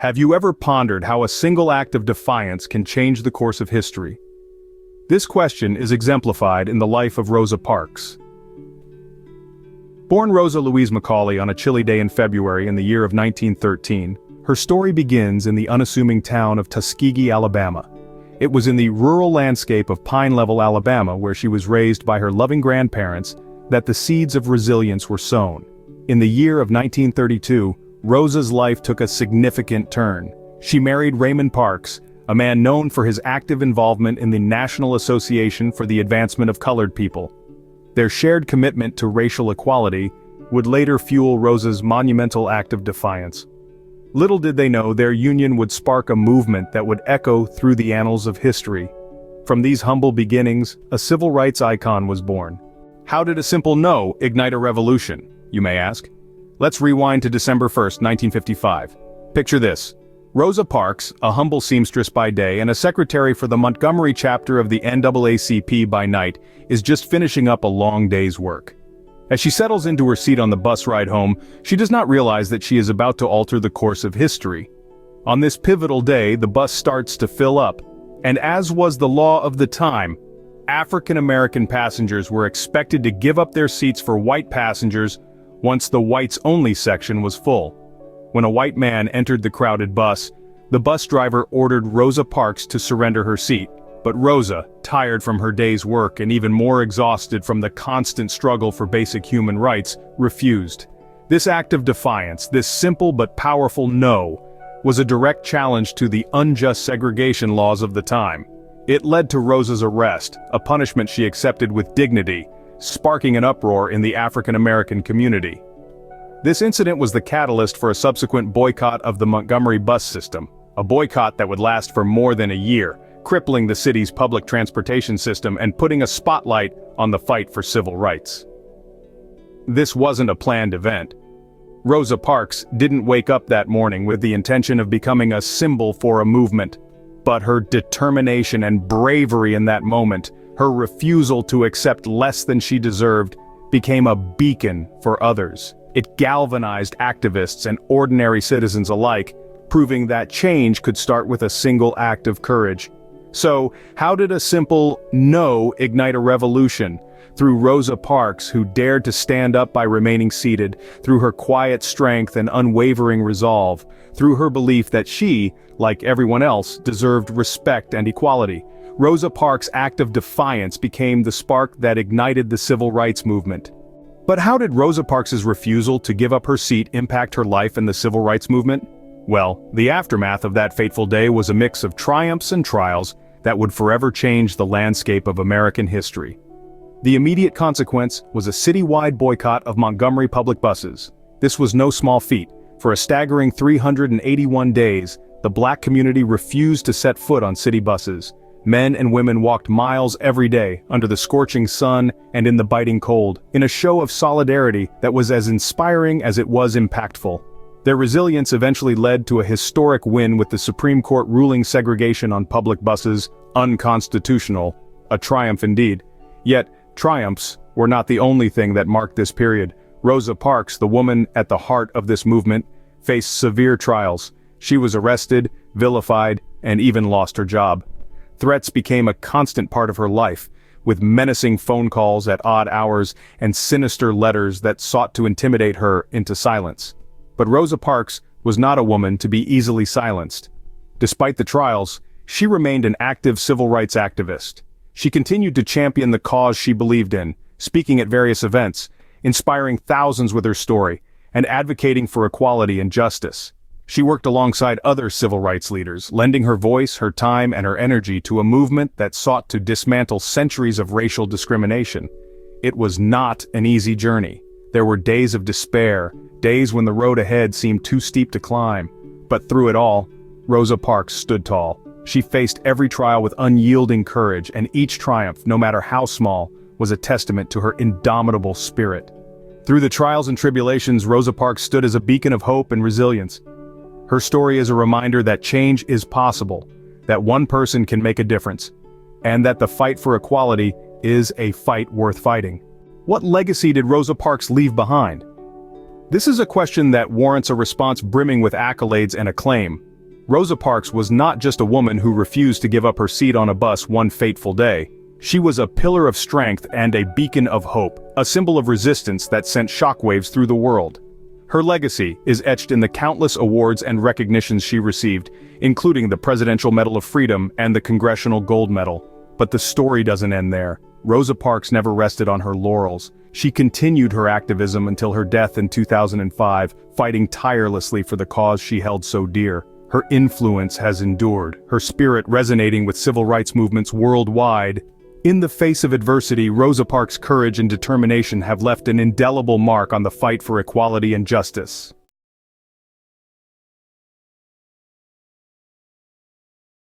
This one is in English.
Have you ever pondered how a single act of defiance can change the course of history? This question is exemplified in the life of Rosa Parks. Born Rosa Louise Macaulay on a chilly day in February in the year of 1913, her story begins in the unassuming town of Tuskegee, Alabama. It was in the rural landscape of Pine Level, Alabama, where she was raised by her loving grandparents, that the seeds of resilience were sown. In the year of 1932, Rosa's life took a significant turn. She married Raymond Parks, a man known for his active involvement in the National Association for the Advancement of Colored People. Their shared commitment to racial equality would later fuel Rosa's monumental act of defiance. Little did they know their union would spark a movement that would echo through the annals of history. From these humble beginnings, a civil rights icon was born. How did a simple no ignite a revolution, you may ask? Let's rewind to December 1st, 1955. Picture this. Rosa Parks, a humble seamstress by day and a secretary for the Montgomery chapter of the NAACP by night, is just finishing up a long day's work. As she settles into her seat on the bus ride home, she does not realize that she is about to alter the course of history. On this pivotal day, the bus starts to fill up, and as was the law of the time, African American passengers were expected to give up their seats for white passengers once the whites-only section was full. When a white man entered the crowded bus, the bus driver ordered Rosa Parks to surrender her seat, but Rosa, tired from her day's work and even more exhausted from the constant struggle for basic human rights, refused. This act of defiance, this simple but powerful no, was a direct challenge to the unjust segregation laws of the time. It led to Rosa's arrest, a punishment she accepted with dignity, sparking an uproar in the African American community. This incident was the catalyst for a subsequent boycott of the Montgomery bus system, a boycott that would last for more than a year, crippling the city's public transportation system and putting a spotlight on the fight for civil rights. This wasn't a planned event. Rosa Parks didn't wake up that morning with the intention of becoming a symbol for a movement, but her determination and bravery in that moment, her refusal to accept less than she deserved, became a beacon for others. It galvanized activists and ordinary citizens alike, proving that change could start with a single act of courage. So, how did a simple no ignite a revolution? Through Rosa Parks, who dared to stand up by remaining seated, through her quiet strength and unwavering resolve, through her belief that she, like everyone else, deserved respect and equality. Rosa Parks' act of defiance became the spark that ignited the civil rights movement. But how did Rosa Parks' refusal to give up her seat impact her life in the civil rights movement? Well, the aftermath of that fateful day was a mix of triumphs and trials that would forever change the landscape of American history. The immediate consequence was a citywide boycott of Montgomery public buses. This was no small feat. For a staggering 381 days, the black community refused to set foot on city buses. Men and women walked miles every day, under the scorching sun and in the biting cold, in a show of solidarity that was as inspiring as it was impactful. Their resilience eventually led to a historic win, with the Supreme Court ruling segregation on public buses unconstitutional, a triumph indeed. Yet, triumphs were not the only thing that marked this period. Rosa Parks, the woman at the heart of this movement, faced severe trials. She was arrested, vilified, and even lost her job. Threats became a constant part of her life, with menacing phone calls at odd hours and sinister letters that sought to intimidate her into silence. But Rosa Parks was not a woman to be easily silenced. Despite the trials, she remained an active civil rights activist. She continued to champion the cause she believed in, speaking at various events, inspiring thousands with her story, and advocating for equality and justice. She worked alongside other civil rights leaders, lending her voice, her time, and her energy to a movement that sought to dismantle centuries of racial discrimination. It was not an easy journey. There were days of despair, days when the road ahead seemed too steep to climb. But through it all, Rosa Parks stood tall. She faced every trial with unyielding courage, and each triumph, no matter how small, was a testament to her indomitable spirit. Through the trials and tribulations, Rosa Parks stood as a beacon of hope and resilience. Her story is a reminder that change is possible, that one person can make a difference, and that the fight for equality is a fight worth fighting. What legacy did Rosa Parks leave behind? This is a question that warrants a response brimming with accolades and acclaim. Rosa Parks was not just a woman who refused to give up her seat on a bus one fateful day. She was a pillar of strength and a beacon of hope, a symbol of resistance that sent shockwaves through the world. Her legacy is etched in the countless awards and recognitions she received, including the Presidential Medal of Freedom and the Congressional Gold Medal. But the story doesn't end there. Rosa Parks never rested on her laurels. She continued her activism until her death in 2005, fighting tirelessly for the cause she held so dear. Her influence has endured, her spirit resonating with civil rights movements worldwide. In the face of adversity, Rosa Parks' courage and determination have left an indelible mark on the fight for equality and justice.